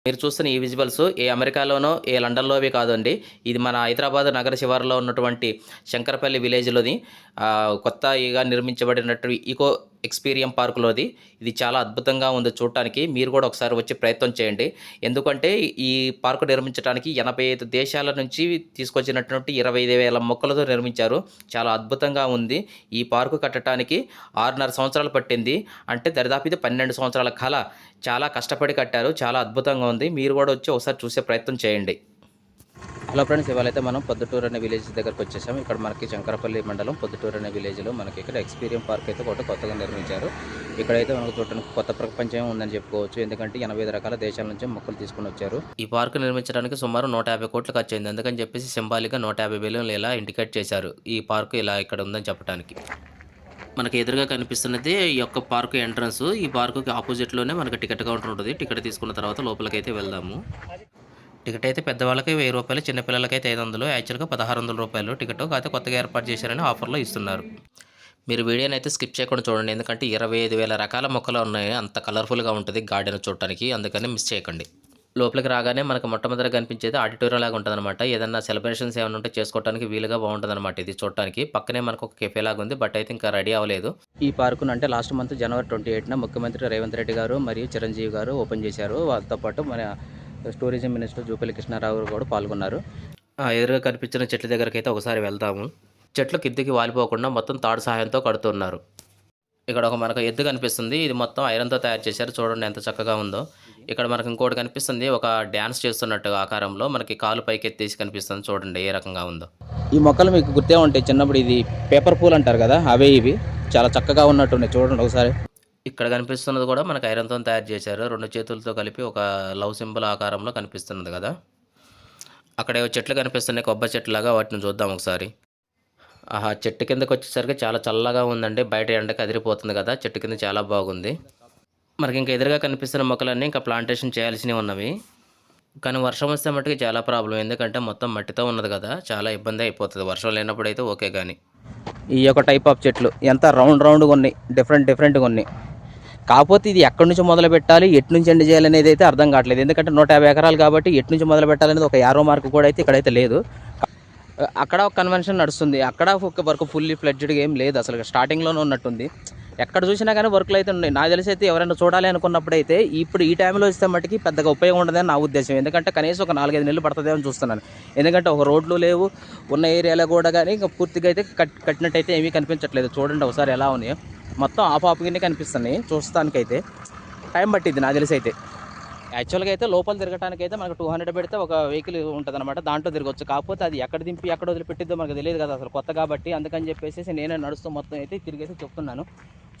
మీరు చూస్తున్న ఈ విజువల్స్ ఏ అమెరికాలోనో, ఏ లండన్‌లోవి కాదండి. ఇది మన హైదరాబాద్ నగర శివారులో ఉన్నటువంటి శంకరపల్లి విలేజ్‌లోని కొత్తగా నిర్మించబడినట్టు ఈకో ఎక్స్‌పీరియం పార్క్‌లోది. ఇది చాలా అద్భుతంగా ఉంది చూడటానికి. మీరు కూడా ఒకసారి వచ్చి ప్రయత్నం చేయండి. ఎందుకంటే ఈ పార్క్ నిర్మించడానికి 85 దేశాల నుంచి తీసుకొచ్చినటువంటి 25,000 మొక్కలతో నిర్మించారు. చాలా అద్భుతంగా ఉంది. ఈ పార్క్ కట్టడానికి 6.5 సంవత్సరాలు పట్టింది. అంటే దరిదాపు ఇది 12 సంవత్సరాల కల. చాలా కష్టపడి కట్టారు. చాలా అద్భుతంగా ఉంది. మీరు కూడా వచ్చి ఒకసారి చూసే ప్రయత్నం చేయండి. హలో ఫ్రెండ్స్, ఇవాళైతే మనం పొద్దుటూరు అనే విలేజ్ దగ్గరకు వచ్చేసాము. ఇక్కడ మనకి శంకరపల్లి మండలం పొద్దుటూరు అనే విలేజ్లో మనకి ఇక్కడ ఎక్స్‌పీరియం పార్క్ అయితే ఒకటి కొత్తగా నిర్మించారు. ఇక్కడైతే మనకు చూడడానికి కొత్త ప్రపంచం ఉందని చెప్పుకోవచ్చు. ఎందుకంటే 85 రకాల దేశాల నుంచి మొక్కలు తీసుకొని వచ్చారు. ఈ పార్క్ నిర్మించడానికి సుమారు 150 కోట్లు ఖర్చు అయింది. అందుకని చెప్పేసి సింబాలిక్‌గా 150 బిలియన్లు ఇలా ఇండికేట్ చేశారు. ఈ పార్క్ ఇలా ఇక్కడ ఉందని చెప్పడానికి. మనకి ఎదురుగా కనిపిస్తున్నది ఈ యొక్క పార్క్ ఎంట్రన్స్. ఈ పార్కుకి ఆపోజిట్లోనే మనకి టికెట్ కౌంటర్ ఉంటుంది. టికెట్ తీసుకున్న తర్వాత లోపలికైతే వెళ్దాము. టికెట్ అయితే పెద్దవాళ్ళకి ₹1000, చిన్నపిల్లలకైతే 500, యాక్చువల్గా ₹1600 టికెట్. కాకపోతే కొత్తగా ఏర్పాటు చేశారని ఆఫర్లో ఇస్తున్నారు. మీరు వీడియోని అయితే స్కిప్ చేయకుండా చూడండి. ఎందుకంటే 25,000 రకాల మొక్కలు ఉన్నాయి. అంత కలర్ఫుల్గా ఉంటుంది గార్డెన్ చూడటానికి. అందుకని మిస్ చేయకండి. లోపలికి రాగానే మనకు మొట్టమొదటిగా కనిపించేది ఆడిటోరియం లాగా ఉంటుందన్నమాట. ఏదన్నా సెలబ్రేషన్స్ ఏమైనా ఉంటే చేసుకోవడానికి వీలుగా బాగుంటుందన్నమాట ఇది చూడటానికి. పక్కనే మనకు ఒక కెఫే లాగా ఉంది. బట్ అయితే ఇంకా రెడీ అవ్వలేదు. ఈ పార్కును అంటే లాస్ట్ మంత్ జనవరి 28న ముఖ్యమంత్రి రేవంత్ రెడ్డి గారు మరియు చిరంజీవి గారు ఓపెన్ చేశారు. వాళ్ళతో పాటు మన టూరిజం మినిస్టర్ జూపల్లి కృష్ణారావు కూడా పాల్గొన్నారు. ఎదురుగా కనిపించిన చెట్ల దగ్గరికి అయితే ఒకసారి వెళ్దాము. చెట్లు కిందికి వాలిపోకుండా మొత్తం తాడు సహాయంతో కడుతున్నారు. ఇక్కడ ఒక మనకు ఎద్దు కనిపిస్తుంది. ఇది మొత్తం ఐరన్‌తో తయారు చేశారు. చూడండి ఎంత చక్కగా ఉందో. ఇక్కడ మనకు ఇంకోటి కనిపిస్తుంది. ఒక డాన్స్ చేస్తున్నట్టు ఆకారంలో మనకి కాలు పైకెత్తేసి కనిపిస్తుంది. చూడండి ఏ రకంగా ఉందో. ఈ మొక్కలు మీకు గుర్తే ఉంటాయి. చిన్నప్పుడు ఇది పేపర్ పూలు అంటారు కదా, అవే ఇవి. చాలా చక్కగా ఉన్నట్టున్నాయి. చూడండి ఒకసారి. ఇక్కడ కనిపిస్తున్నది కూడా మనకు ఐరన్‌తో తయారు చేశారు. 2 చేతులతో కలిపి ఒక లవ్ సింబల్ ఆకారంలో కనిపిస్తున్నది కదా. అక్కడేవో చెట్లు కనిపిస్తున్నాయి, కొబ్బరి చెట్టులాగా. వాటిని చూద్దాం ఒకసారి. ఆహా! చెట్టు కిందకి వచ్చేసరికి చాలా చల్లగా ఉందండి. బయట ఎండకి అదిరిపోతుంది కదా. చెట్టు కింద చాలా బాగుంది. మనకి ఇంకా ఎదురుగా కనిపిస్తున్న మొక్కలన్నీ ఇంకా ప్లాంటేషన్ చేయాల్సినవి ఉన్నవి. కానీ వర్షం వస్తే మట్టుకు చాలా ప్రాబ్లం. ఎందుకంటే మొత్తం మట్టితో ఉన్నది కదా. చాలా ఇబ్బంది అయిపోతుంది. వర్షం లేనప్పుడు అయితే ఓకే కానీ. ఈ యొక్క టైప్ ఆఫ్ చెట్లు ఎంత రౌండ్గా ఉన్నాయి. డిఫరెంట్గా ఉన్నాయి. కాకపోతే ఇది ఎక్కడి నుంచి మొదలు పెట్టాలి, ఎటు నుంచి ఎండ్ చేయాలి అనేది అయితే అర్థం కావట్లేదు. ఎందుకంటే 150 ఎకరాలు కాబట్టి ఎటు నుంచి మొదలు పెట్టాలనేది ఒక యారో మార్క్ కూడా అయితే ఇక్కడైతే లేదు. అక్కడ ఒక కన్వెన్షన్ నడుస్తుంది. అక్కడ ఒక వర్క్ ఫుల్లీ ఫ్లెడ్జ్డ్గా ఏం లేదు. అసలు స్టార్టింగ్లోనే ఉన్నట్టుంది. ఎక్కడ చూసినా కానీ వర్క్లు అయితే ఉన్నాయి. నాకు తెలిసి అయితే ఎవరైనా చూడాలి అనుకున్నప్పుడు అయితే ఇప్పుడు ఈ టైంలో ఇస్తే మట్టుకి పెద్దగా ఉపయోగం ఉండదని నా ఉద్దేశం. ఎందుకంటే కనీసం ఒక 4-5 నెలలు పడుతుందేమో చూస్తున్నాను. ఎందుకంటే ఒక రోడ్లు లేవు. ఉన్న ఏరియాలో కూడా కానీ ఇంకా పూర్తిగా అయితే కట్టినట్టయితే ఏమీ కనిపించట్లేదు. చూడండి ఒకసారి ఎలా ఉన్నాయో. మొత్తం ఆఫ్గానే కనిపిస్తున్నాయి చూస్తానికైతే. టైం పట్టింది నాకు తెలిసి అయితే. యాక్చువల్గా అయితే లోపల తిరగడానికి అయితే మనకు 200 పెడితే ఒక వెహికల్ ఉంటుంది అనమాట. దాంట్లో తిరగవచ్చు. కాకపోతే అది ఎక్కడ దింపి ఎక్కడ వదిలిపెట్టిద్దో మనకు తెలియదు కదా అసలు, కొత్త కాబట్టి. అందుకని చెప్పేసి నేనే నడుస్తూ మొత్తం అయితే తిరిగేసి చెప్తున్నాను.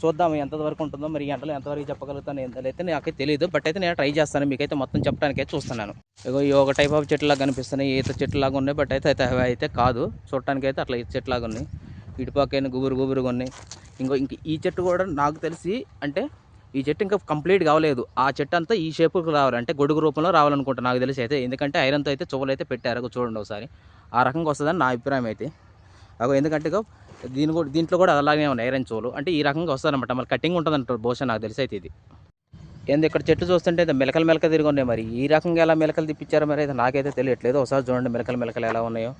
చూద్దాం ఎంతవరకు ఉంటుందో, మరి ఎంతలో ఎంతవరకు చెప్పగలుగుతాను అయితే నాకైతే తెలియదు. బట్ అయితే నేను ట్రై చేస్తాను, మీకైతే మొత్తం చెప్పడానికి అయితే చూస్తున్నాను. ఇగో ఈ ఒక టైప్ ఆఫ్ చెట్లు లాగా కనిపిస్తున్నాయి. ఈత చెట్లు లాగా ఉన్నాయి. బట్ అయితే అవి అయితే కాదు. చూడటానికి అయితే అట్లా ఈత చెట్లు లాగా ఉన్నాయి. ఇటుపక్కన గుబురుగా ఉన్నాయి. ఇంక ఈ చెట్టు కూడా నాకు తెలిసి అంటే ఈ చెట్టు ఇంకా కంప్లీట్ కావలేదు. ఆ చెట్టు అంతా ఈ షేపుకి రావాలి, అంటే గొడుగు రూపంలో రావాలనుకుంటా నాకు తెలిసి అయితే. ఎందుకంటే ఐరన్తో అయితే చువ్వలు అయితే పెట్టారు. చూడండి ఒకసారి. ఆ రకంగా వస్తుందని నా అభిప్రాయం అయితే. ఎందుకంటే దీంట్లో కూడా అలాగే ఉన్నాయి ఐరన్ చువ్వలు. అంటే ఈ రకంగా వస్తుందన్నమాట. మళ్ళీ కటింగ్ ఉంటుంది అంటారు బహుశా, నాకు తెలిసి అయితే ఇది. ఇక్కడ చెట్టు చూస్తుంటే మెలకలు తిరిగి ఉన్నాయి. మరి ఈ రకంగా ఎలా మెలకలు తిప్పించారో మరి అయితే నాకైతే తెలియట్లేదు. ఒకసారి చూడండి మెలకలు ఎలా ఉన్నాయో.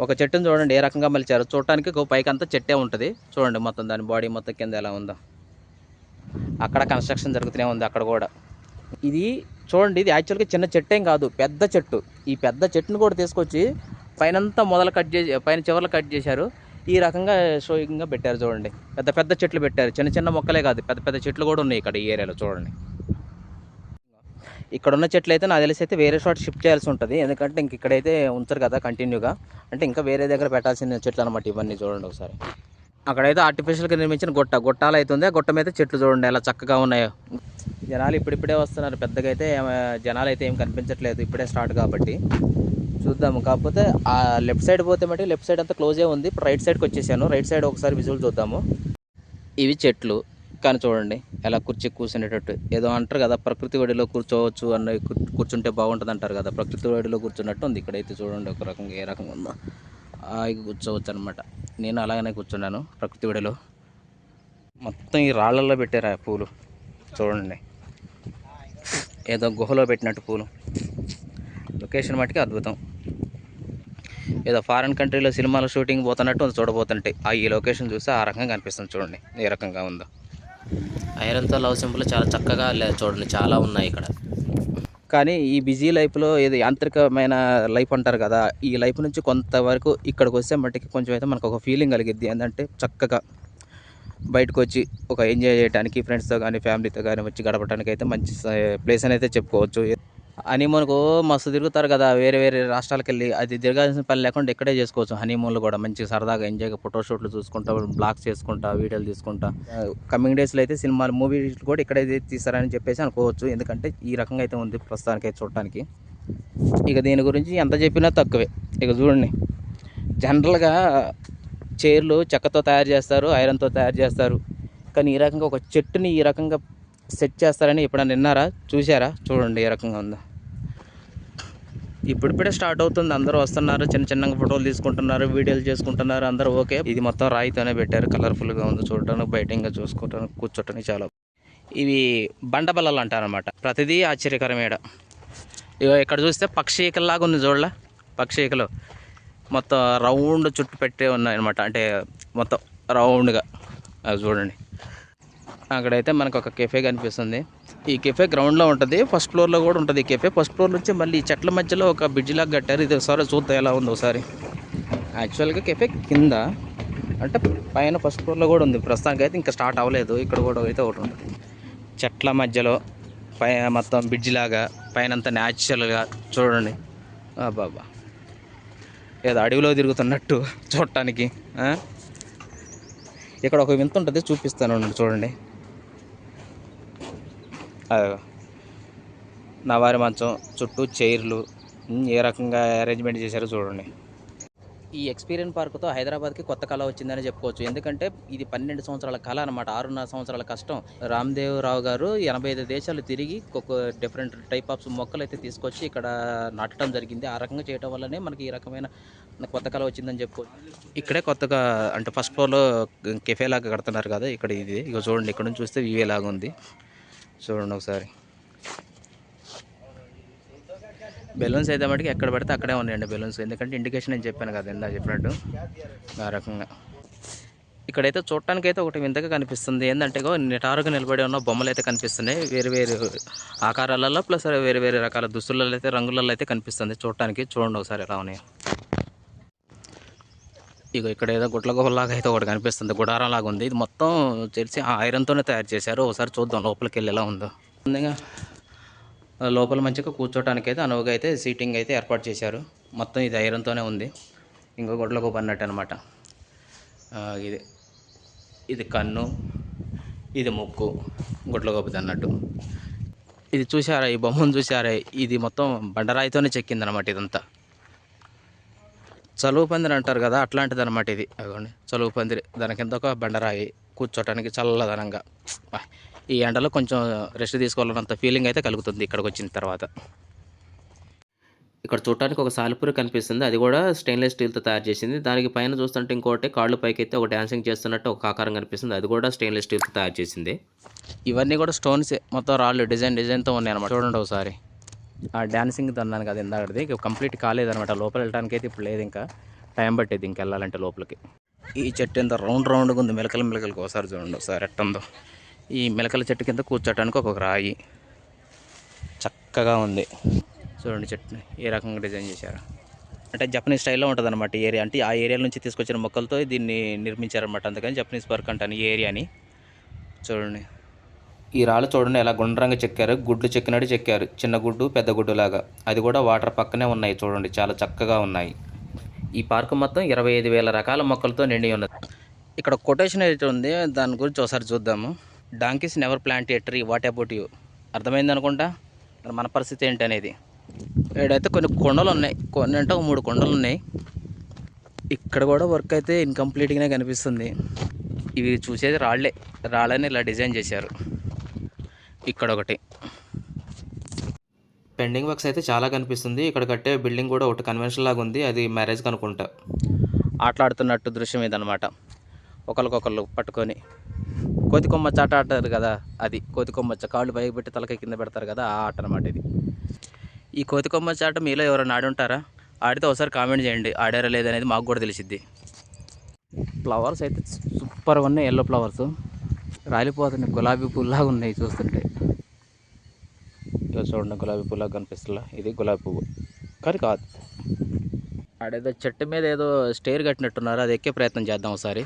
ఒక చెట్టును చూడండి ఏ రకంగా మలిచారు. చూడటానికి పైకి అంతా చెట్టే ఉంటుంది. చూడండి మొత్తం దాని బాడీ మొత్తం కింద ఎలా ఉందో. అక్కడ కన్స్ట్రక్షన్ జరుగుతూనే ఉంది అక్కడ కూడా. ఇది చూడండి, ఇది యాక్చువల్గా చిన్న చెట్టు ఏం కాదు, పెద్ద చెట్టు. ఈ పెద్ద చెట్టును కూడా తీసుకొచ్చి పైనంతా పైన చివర్లు కట్ చేశారు. ఈ రకంగా షోయింగ్గా పెట్టారు. చూడండి పెద్ద చెట్లు పెట్టారు. చిన్న మొక్కలే కాదు, పెద్ద చెట్లు కూడా ఉన్నాయి ఇక్కడ ఈ ఏరియాలో. చూడండి ఇక్కడ ఉన్న చెట్లు అయితే నాకు తెలిసి అయితే వేరే చోట షిఫ్ట్ చేయాల్సి ఉంటుంది. ఎందుకంటే ఇంక ఇక్కడైతే ఉంచరు కదా కంటిన్యూగా. అంటే ఇంకా వేరే దగ్గర పెట్టాల్సిన చెట్లు అనమాట ఇవన్నీ. చూడండి ఒకసారి. అక్కడైతే ఆర్టిఫిషియల్గా నిర్మించిన గొట్టాలు అవుతుంది. ఆ గొట్ట మీద చెట్లు చూడండి ఎలా చక్కగా ఉన్నాయో. జనాలు ఇప్పుడిప్పుడే వస్తున్నారు. పెద్దగా అయితే జనాలు అయితే ఏం కనిపించట్లేదు, ఇప్పుడే స్టార్ట్ కాబట్టి. చూద్దాము. కాకపోతే ఆ లెఫ్ట్ సైడ్ పోతే మట్టి లెఫ్ట్ సైడ్ అంతా క్లోజే ఉంది. ఇప్పుడు రైట్ సైడ్కి వచ్చేసాను. రైట్ సైడ్ ఒకసారి విజువల్ చూద్దాము. ఇవి చెట్లు కానీ చూడండి ఎలా కూర్చునేటట్టు. ఏదో అంటారు కదా ప్రకృతి ఒడిలో కూర్చోవచ్చు అన్న, కూర్చుంటే బాగుంటుంది అంటారు కదా. ప్రకృతి ఒడిలో కూర్చున్నట్టు ఉంది ఇక్కడైతే. చూడండి ఒక రకంగా ఏ రకంగా ఉందో. కూర్చోవచ్చు అనమాట. నేను అలాగనే కూర్చున్నాను ప్రకృతి ఒడిలో. మొత్తం ఈ రాళ్ళల్లో పెట్టారు ఆ పూలు. చూడండి ఏదో గుహలో పెట్టినట్టు పూలు. లొకేషన్ మట్టుకి అద్భుతం. ఏదో ఫారిన్ కంట్రీలో సినిమాలో షూటింగ్ పోతున్నట్టు చూడబోతుంటే ఈ లొకేషన్ చూస్తే ఆ రకంగా కనిపిస్తుంది. చూడండి ఏ రకంగా ఉందో. ఐరన్తో లవ్ సింబల్ చాలా చక్కగా చూడండి, చాలా ఉన్నాయి ఇక్కడ. కానీ ఈ బిజీ లైఫ్లో ఏది యాంత్రికమైన లైఫ్ అంటారు కదా, ఈ లైఫ్ నుంచి కొంతవరకు ఇక్కడికి వస్తే మట్టికి కొంచెం అయితే మనకు ఒక ఫీలింగ్ కలిగిద్ది. ఏంటంటే చక్కగా బయటకు వచ్చి ఒక ఎంజాయ్ చేయడానికి ఫ్రెండ్స్తో కానీ ఫ్యామిలీతో కానీ వచ్చి గడపడానికి అయితే మంచి ప్లేస్ అని అయితే చెప్పుకోవచ్చు. హనీమూన్కు మస్తు తిరుగుతారు కదా వేరే వేరే రాష్ట్రాలకు వెళ్ళి, అది తిరగాల్సిన పని లేకుండా ఇక్కడే చేసుకోవచ్చు. హనీమూన్లు కూడా మంచి సరదాగా ఎంజాయ్గా ఫోటోషూట్లు చూసుకుంటా, బ్లాగ్స్ చేసుకుంటా, వీడియోలు తీసుకుంటా. కమింగ్ డేస్లో అయితే సినిమాలు మూవీస్ కూడా ఇక్కడే తీస్తారని చెప్పేసి అనుకోవచ్చు. ఎందుకంటే ఈ రకంగా అయితే ఉంది ప్రస్తుతానికి అయితే చూడటానికి. ఇక దీని గురించి ఎంత చెప్పినా తక్కువే. ఇక చూడండి, జనరల్గా చైర్లు చెక్కతో తయారు చేస్తారు, ఐరన్తో తయారు చేస్తారు. కానీ ఈ రకంగా ఒక చెట్టుని ఈ రకంగా సెట్ చేస్తారని ఎప్పుడైనా విన్నారా, చూసారా? చూడండి ఏ రకంగా ఉందో. ఇప్పుడిప్పుడే స్టార్ట్ అవుతుంది. అందరూ వస్తున్నారు, చిన్న చిన్నగా ఫోటోలు తీసుకుంటున్నారు, వీడియోలు చేసుకుంటున్నారు. అందరూ ఓకే. ఇది మొత్తం రాయితోనే పెట్టారు, కలర్ఫుల్గా ఉంది చూడటానికి, బయట ఇంకా చూసుకోవటానికి, కూర్చోటానికి చాలా. ఇవి బండబల్లలు అంటారనమాట. ప్రతిదీ ఆశ్చర్యకరమేడ. ఇక్కడ చూస్తే పక్షికల్లాగా ఉంది చూడలే, పక్షికలు మొత్తం రౌండ్ చుట్టు పెట్టే ఉన్నాయన్నమాట. అంటే మొత్తం రౌండ్గా అది చూడండి. అక్కడైతే మనకు ఒక కెఫే కనిపిస్తుంది. ఈ కెఫే గ్రౌండ్లో ఉంటుంది, ఫస్ట్ ఫ్లోర్లో కూడా ఉంటుంది ఈ కెఫే. ఫస్ట్ ఫ్లోర్ నుంచి మళ్ళీ ఈ చెట్ల మధ్యలో ఒక బ్రిడ్జ్ లాగా కట్టారు. ఇది ఒకసారి చూద్దాం ఎలా ఉందో ఒకసారి. యాక్చువల్గా కెఫే కింద అంటే పైన ఫస్ట్ ఫ్లోర్లో కూడా ఉంది. ప్రస్తుతానికి అయితే ఇంకా స్టార్ట్ అవ్వలేదు. ఇక్కడ కూడా అయితే ఒకటి ఉంటుంది చెట్ల మధ్యలో, మొత్తం బ్రిడ్జ్ లాగా, పైన అంతా న్యాచురల్గా చూడండి. బాబా ఏదో అడవిలో తిరుగుతున్నట్టు చూడటానికి. ఇక్కడ ఒక వింత ఉంటుంది, చూపిస్తాను చూడండి. నవారి మంచం చుట్టూ చైర్లు ఏ రకంగా అరేంజ్మెంట్ చేశారో చూడండి. ఈ ఎక్స్పీరియన్స్ పార్క్తో హైదరాబాద్కి కొత్త కళ వచ్చిందని చెప్పుకోవచ్చు. ఎందుకంటే ఇది 12 సంవత్సరాల కళ అనమాట, 6.5 సంవత్సరాల కష్టం. రామ్దేవ్ రావు గారు 85 దేశాలు తిరిగి ఒక డిఫరెంట్ టైప్ ఆఫ్ మొక్కలు అయితే తీసుకొచ్చి ఇక్కడ నాటడం జరిగింది. ఆ రకంగా చేయడం వల్లనే మనకి ఈ రకమైన కొత్త కళ వచ్చిందని చెప్పుకోవచ్చు. ఇక్కడే కొత్తగా అంటే ఫస్ట్ ఫ్లోర్లో కెఫే లాగా కడుతున్నారు కదా, ఇక్కడ ఇది ఇక చూడండి. ఇక్కడ నుంచి చూస్తే వ్యూ లాగా ఉంది చూడండి ఒకసారి. బెలూన్స్ అయితే మటుకు ఎక్కడ పడితే అక్కడే ఉన్నాయండి బెలూన్స్. ఎందుకంటే ఇండికేషన్ నేను చెప్పాను కదా ఇందా చెప్పినట్టు ఆ రకంగా. ఇక్కడైతే చూడటానికి అయితే ఒకటి వింతగా కనిపిస్తుంది. ఏంటంటే నిటారుగా నిలబడి ఉన్న బొమ్మలు అయితే కనిపిస్తున్నాయి, వేరు వేరు ఆకారాలలో, ప్లస్ వేరు వేరే రకాల దుస్తులలో అయితే, రంగులలో అయితే కనిపిస్తుంది చూడటానికి. చూడండి ఒకసారి ఎలా ఉన్నాయి. ఇక ఇక్కడ ఏదో గుట్ల గుహలాగా అయితే ఒకటి కనిపిస్తుంది, గుడారం లాగా ఉంది. ఇది మొత్తం తెలిసి ఐరన్తోనే తయారు చేశారు. ఒకసారి చూద్దాం లోపలికి వెళ్ళి ఎలా ఉందో. ముందుగా లోపల మంచిగా కూర్చోటానికి అయితే అనువుగా అయితే సీటింగ్ అయితే ఏర్పాటు చేశారు. మొత్తం ఇది ఐరన్తోనే ఉంది, ఇంకో గుడ్ల గోపు అన్నట్టు అనమాట. ఇది కన్ను, ఇది ముక్కు, గుడ్ల గోపుది అన్నట్టు. ఇది చూసారా, ఈ బొమ్మను చూసారా, ఇది మొత్తం బండరాయితోనే చెక్కింది అనమాట. ఇదంతా చలువు పందిరి అంటారు కదా, అట్లాంటిది అనమాట ఇది. అదిగోండి చలువు పందిరి, దాని కింద ఒక బండరాయి, కూర్చోటానికి చల్లదనంగా. ఈ ఎండలో కొంచెం రెస్ట్ తీసుకోవాలన్నంత ఫీలింగ్ అయితే కలుగుతుంది ఇక్కడికి వచ్చిన తర్వాత. ఇక్కడ చూడటానికి ఒక సాలిపురి కనిపిస్తుంది, అది కూడా స్టెయిన్లెస్ స్టీల్తో తయారు చేసింది. దానికి పైన చూస్తుంటే ఇంకోటి కాళ్ళు పైకి అయితే ఒక డాన్సింగ్ చేస్తున్నట్టు ఒక ఆకారం కనిపిస్తుంది, అది కూడా స్టెయిన్లెస్ స్టీల్తో తయారు చేసింది. ఇవన్నీ కూడా స్టోన్స్, మొత్తం రాళ్ళు డిజైన్తో ఉన్నాయి అనమాట. చూడండి ఒకసారి. ఆ డాన్సింగ్ అన్నాను కదా ఇందాకది, కంప్లీట్ కాలేదనమాట. లోపల వెళ్ళడానికి అయితే ఇప్పుడు లేదు, ఇంకా టైం పట్టేది ఇంక వెళ్ళాలంటే లోపలికి. ఈ చెట్టు ఎంత రౌండ్గా ఉంది, మెలకలకి ఒకసారి చూడండి ఒకసారి ఎట్టుందో. ఈ మెలకల చెట్టు కింద కూర్చోటానికి ఒక రాయి చక్కగా ఉంది చూడండి. చెట్టుని ఏ రకంగా డిజైన్ చేశారు అంటే జపనీస్ స్టైల్లో ఉంటుంది అనమాట ఈ ఏరియా. అంటే ఆ ఏరియా నుంచి తీసుకొచ్చిన మొక్కలతో దీన్ని నిర్మించారనమాట, అందుకని జపనీస్ పార్క్ అంటాను ఈ ఏరియాని. చూడండి ఈ రాళ్ళు చూడండి ఎలా గుండ్రంగా చెక్కారు, గుడ్లు చెక్కినట్టు చెక్కారు, చిన్న గుడ్డు పెద్ద గుడ్డు లాగా. అది కూడా వాటర్ పక్కనే ఉన్నాయి చూడండి, చాలా చక్కగా ఉన్నాయి. ఈ పార్క్ మొత్తం 25,000 రకాల మొక్కలతో నిండి ఉన్నది. ఇక్కడ కొటేషన్ అయితే ఉంది, దాని గురించి ఒకసారి చూద్దాము. Donkeys never plant A tree, what about you. అర్థమైంది అనుకుంటా మన పరిస్థితి ఏంటి అనేది. ఇక్కడైతే కొన్ని కొండలు ఉన్నాయి, కొన్ని అంటే 3 కొండలు ఉన్నాయి. ఇక్కడ కూడా వర్క్ అయితే ఇన్కంప్లీట్గానే కనిపిస్తుంది. ఇవి చూసేది రాళ్ళని ఇలా డిజైన్ చేశారు. ఇక్కడ ఒకటి పెండింగ్ వర్క్స్ అయితే చాలా కనిపిస్తుంది. ఇక్కడ కట్టే బిల్డింగ్ కూడా ఒకటి కన్వెన్షన్ లాగా ఉంది, అది మ్యారేజ్కి అనుకుంటా. ఆటలాడుతున్నట్టు దృశ్యం ఇదనమాట, ఒకరికొకరు పట్టుకొని కోతి కొమ్మచ్చ ఆట ఆడతారు కదా, అది కోతి కొమ్మచ్చ. కాళ్ళు పైకి పెట్టి తలకాయ కింద పెడతారు కదా, ఆ ఆట అనమాట ఇది. ఈ కోతి కొమ్మచ్చ ఆట మీలో ఎవరైనా ఆడి ఉంటారా? ఆడితే ఒకసారి కామెంట్ చేయండి, ఆడారా లేదనేది మాకు కూడా తెలిసిద్ది. ఫ్లవర్స్ అయితే సూపర్గా ఉన్నాయి, ఎల్లో ఫ్లవర్స్ రాలిపోతున్నాయి, గులాబీ పువ్వులాగా ఉన్నాయి చూస్తుంటే. ఇక చూడండి, గులాబీ పువ్వులాగా కనిపిస్తుందా? ఇది గులాబీ పువ్వు కానీ కాదు. ఆడేదో చెట్టు మీద ఏదో స్టేర్ కట్టినట్టున్నారు, అది ఎక్కే ప్రయత్నం చేద్దాం ఒకసారి.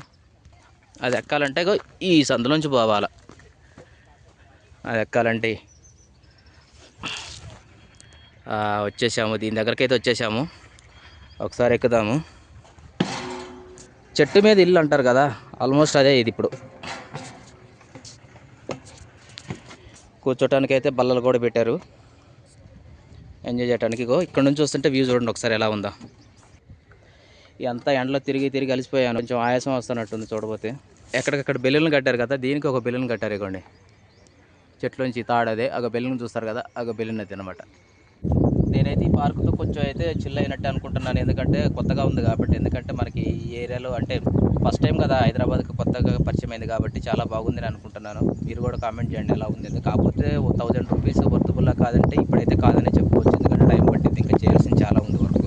అది ఎక్కాలంటే ఈ సందులోంచి పోవాలా, అది ఎక్కాలంటే వచ్చేసాము, దీని దగ్గరికి అయితే వచ్చేసాము. ఒకసారి ఎక్కుదాము. చెట్టు మీద ఇల్లు అంటారు కదా, ఆల్మోస్ట్ అదే ఇది. ఇప్పుడు కూర్చోటానికి అయితే బల్లలు కూడా పెట్టారు, ఎంజాయ్ చేయడానికి. ఇక్కడ నుంచి చూస్తుంటే వ్యూ చూడండి ఒకసారి ఎలా ఉందా. అంతా ఎండలో తిరిగి తిరిగి అలసిపోయాను, కొంచెం ఆయాసం వస్తున్నట్టుంది చూడబోతే. ఎక్కడికక్కడ బెలూన్లు కట్టారు కదా, దీనికి ఒక బెలూన్ కట్టారు. ఇవ్వండి, చెట్లోంచి తాడదే ఒక బెలూన్ చూస్తారు కదా, ఒక బెలూన్ అది అనమాట. నేనైతే ఈ పార్కుతో కొంచెం అయితే చిల్ అయినట్టు అనుకుంటున్నాను, ఎందుకంటే కొత్తగా ఉంది కాబట్టి. ఎందుకంటే మనకి ఈ ఏరియాలో అంటే ఫస్ట్ టైం కదా, హైదరాబాద్కి కొత్తగా పరిచయం అయింది కాబట్టి చాలా బాగుంది అని అనుకుంటున్నాను. మీరు కూడా కామెంట్ చేయండి ఎలా ఉంది. కాకపోతే 1000 రూపీస్ వర్తబుల్లా కాదంటే ఇప్పుడైతే కాదని చెప్పుకోవచ్చు, ఎందుకంటే టైం పట్టింది, ఇంకా చేయాల్సింది చాలా ఉంది వర్క్.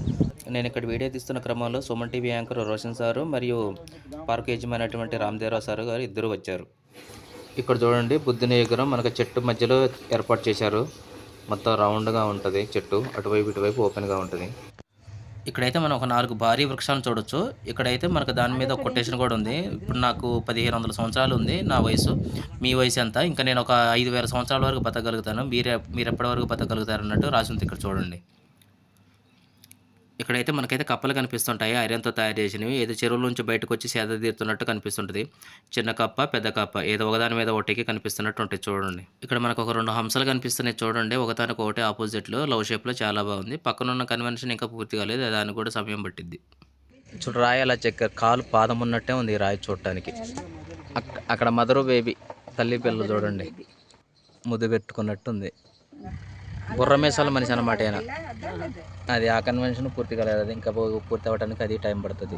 నేను ఇక్కడ వీడియో తీస్తున్న క్రమంలో Suman TV anchor Roshan sir మరియు పార్క్ యజమానటువంటి రామదేవరావు సారు గారు ఇద్దరు వచ్చారు. ఇక్కడ చూడండి, బుద్ధుని విగ్రహం మనకు చెట్టు మధ్యలో ఏర్పాటు చేశారు. మొత్తం రౌండ్గా ఉంటుంది చెట్టు, అటువైపు ఇటువైపు ఓపెన్గా ఉంటుంది. ఇక్కడైతే మనం ఒక 4 భారీ వృక్షాలను చూడొచ్చు. ఇక్కడైతే మనకు దాని మీద ఒక కొటేషన్ కూడా ఉంది. ఇప్పుడు నాకు 1500 సంవత్సరాలు ఉంది నా వయసు, మీ వయసు ఎంత, ఇంకా నేను ఒక 5000 సంవత్సరాల వరకు బతకగలుగుతాను, మీరు ఎప్పటి వరకు బతకగలుగుతారు అన్నట్టు రాసి ఉంది ఇక్కడ చూడండి. ఇక్కడైతే మనకైతే కప్పలు కనిపిస్తుంటాయి, ఐరన్తో తయారు చేసినవి. ఏదో చెరువుల నుంచి బయటకు వచ్చి సేద తీరుతున్నట్టు కనిపిస్తుంటుంది. చిన్న కప్ప, పెద్ద కప్ప ఏదో ఒకదాని మీద ఒకటికి కనిపిస్తున్నట్టు ఉంటాయి చూడండి. ఇక్కడ మనకు ఒక 2 హంసలు కనిపిస్తున్నాయి చూడండి, ఒకదానికి ఒకటి ఆపోజిట్లో లవ్ షేప్లో చాలా బాగుంది. పక్కనున్న కన్వెన్షన్ ఇంకా పూర్తి కాలేదు, దానికి కూడా సమయం పట్టింది. చూడు, రాయి అలా చెక్కారు, కాలు పాదం ఉన్నట్టే ఉంది ఈ రాయి చూడటానికి. అక్కడ మదరు బేబీ, తల్లి పిల్లలు చూడండి, ముద్దు పెట్టుకున్నట్టుంది. బుర్రమేసాల మనిషి అన్నమాట ఆయన. అది ఆ కన్వెన్షన్ పూర్తి కాలేదు, అది ఇంకా పూర్తి అవ్వడానికి అది టైం పడుతుంది.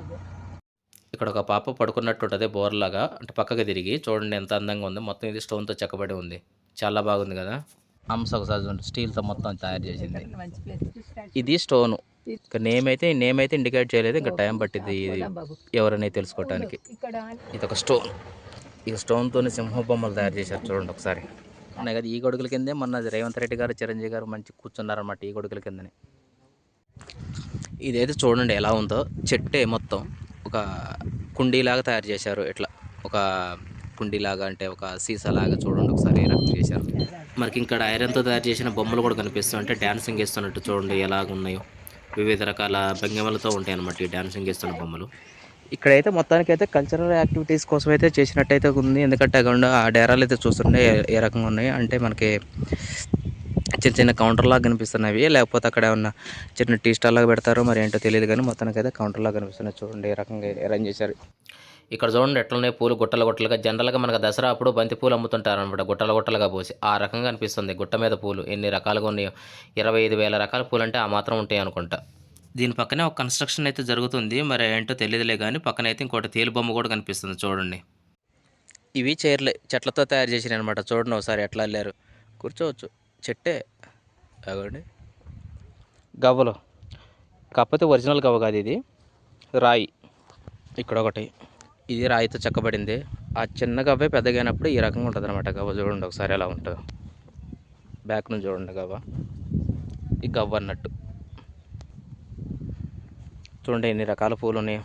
ఇక్కడ ఒక పాప పడుకున్నట్టు ఉంటుంది బోర్లాగా, అంటే పక్కకి తిరిగి చూడండి ఎంత అందంగా ఉంది. మొత్తం ఇది స్టోన్తో చెక్కబడి ఉంది, చాలా బాగుంది కదా. హంస ఒకసారి చూడండి, స్టీల్తో మొత్తం తయారు చేసింది. ఇది స్టోను. ఇక నేమ్ అయితే ఇండికేట్ చేయలేదు, ఇంకా టైం పట్టింది ఇది ఎవరనేది తెలుసుకోవటానికి. ఇది ఒక స్టోన్, ఈ స్టోన్తోనే సింహ బొమ్మలు తయారు చేశారు చూడండి ఒకసారి. ఉన్నాయి కదా, ఈ గొడుగుల కిందే మొన్న రేవంత్ రెడ్డి గారు, చిరంజీవి గారు మంచి కూర్చున్నారన్నమాట ఈ గొడుగుల కిందనే. ఇదైతే చూడండి ఎలా ఉందో, చెట్టే మొత్తం ఒక కుండీలాగా తయారు చేశారు. ఇట్లా ఒక కుండీలాగా అంటే ఒక సీసాలాగా చూడండి ఒకసారి ఏ రకం చేశారు. మనకి ఇక్కడ ఐరన్తో తయారు చేసిన బొమ్మలు కూడా కనిపిస్తాయి, అంటే డ్యాన్సింగ్ వేస్తున్నట్టు చూడండి ఎలాగ ఉన్నాయో. వివిధ రకాల భంగిమలతో ఉంటాయి అన్నమాట ఈ డ్యాన్సింగ్ వేస్తున్న బొమ్మలు. ఇక్కడైతే మొత్తానికైతే కల్చరల్ యాక్టివిటీస్ కోసం అయితే చేసినట్టయితే ఉంది, ఎందుకంటే అక్కడ ఆ డేరాలు అయితే చూస్తుంటే ఏ రకంగా ఉన్నాయి అంటే మనకి చిన్న చిన్న కౌంటర్ లాగా కనిపిస్తున్నాయి, లేకపోతే అక్కడ ఉన్న చిన్న టీ స్టాల్ లాగా పెడతారో మరి ఏంటో తెలియదు, కానీ మొత్తానికైతే కౌంటర్ లాగా కనిపిస్తున్నాయి చూడండి ఏ రకంగా అరేంజ్ చేశారు. ఇక్కడ చూడండి ఎట్లున్నాయి పూలు గుట్టలు గుట్టలుగా. జనరల్గా మనకు దసరా అప్పుడు బంతి పూలు అమ్ముతుంటారు అనమాట, గుట్టలు గుట్టలుగా పోసి. ఆ రకంగా అనిపిస్తుంది గుట్ట మీద పూలు ఎన్ని రకాలుగా ఉన్నాయో. 25,000 రకాల పూలు అంటే ఆ మాత్రం ఉంటాయి అనుకుంటా. దీని పక్కనే ఒక కన్స్ట్రక్షన్ అయితే జరుగుతుంది, మరి ఏంటో తెలియదులే కానీ పక్కన అయితే ఇంకోటి తేలు బొమ్మ కూడా కనిపిస్తుంది చూడండి. ఇవి చైర్లే, చెట్లతో తయారు చేసినాయి అనమాట. చూడండి ఒకసారి ఎట్లా వెళ్ళారు, కూర్చోవచ్చు, చెట్టే కాకండి. గవ్వలు కాకపోతే ఒరిజినల్ గవ్వ కాదు, ఇది రాయి. ఇక్కడ ఒకటి, ఇది రాయితో చెక్కబడింది. ఆ చిన్న గవ్వే పెద్దగైనప్పుడు ఈ రకంగా ఉంటుంది అనమాట గవ్వ. చూడండి ఒకసారి ఎలా ఉంటుందో, బ్యాక్ నుంచి చూడండి గవ్వ, ఈ గవ్వ అన్నట్టు. చూడండి ఎన్ని రకాల పూలు ఉన్నాయి.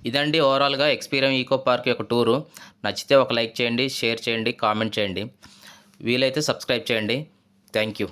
ఇదండి ఓవరాల్గా ఎక్స్పీరియన్ ఈకో పార్క్ యొక్క టూరు. నచ్చితే ఒక లైక్ చేయండి, షేర్ చేయండి, కామెంట్ చేయండి, వీలైతే సబ్స్క్రైబ్ చేయండి. Thank you.